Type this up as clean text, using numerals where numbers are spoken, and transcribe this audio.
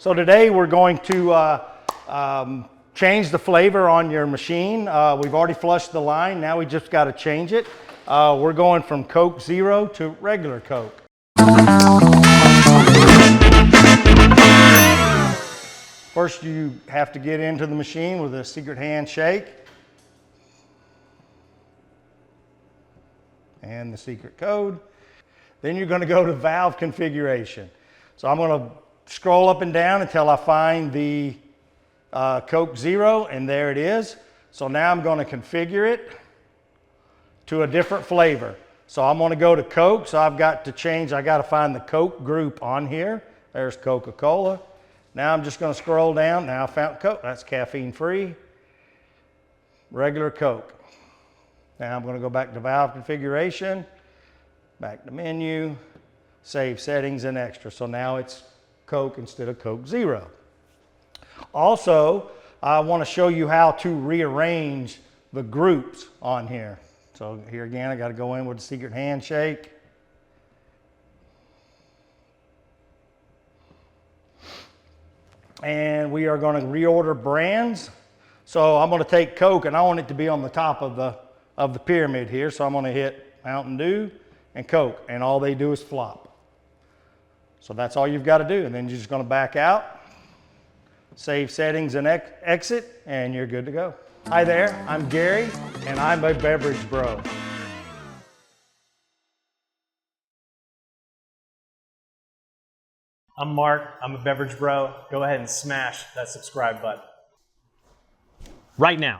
So today we're going to change the flavor on your machine. We've already flushed the line, now we just got to change it. We're going from Coke Zero to regular Coke. First you have to get into the machine with a secret handshake and the secret code. Then you're going to go to valve configuration. So I'm going to scroll up and down until I find the Coke Zero, and there it is. So now I'm going to configure it to a different flavor. So I'm going to go to Coke, so I've got to change, I got to find the Coke group on here. There's Coca-Cola. Now I'm just going to scroll down. Now I found Coke, that's caffeine free. Regular Coke. Now I'm going to go back to valve configuration, back to menu, save settings and extra. So now it's Coke instead of Coke Zero. Also, I want to show you how to rearrange the groups on here. So here again, I got to go in with a secret handshake. And we are going to reorder brands. So I'm going to take Coke and I want it to be on the top of the pyramid here. So I'm going to hit Mountain Dew and Coke, and all they do is flop. So that's all you've got to do. And then you're just going to back out, save settings and exit, and you're good to go. Hi there, I'm Gary, and I'm a beverage bro. I'm Mark, I'm a beverage bro. Go ahead and smash that subscribe button right now.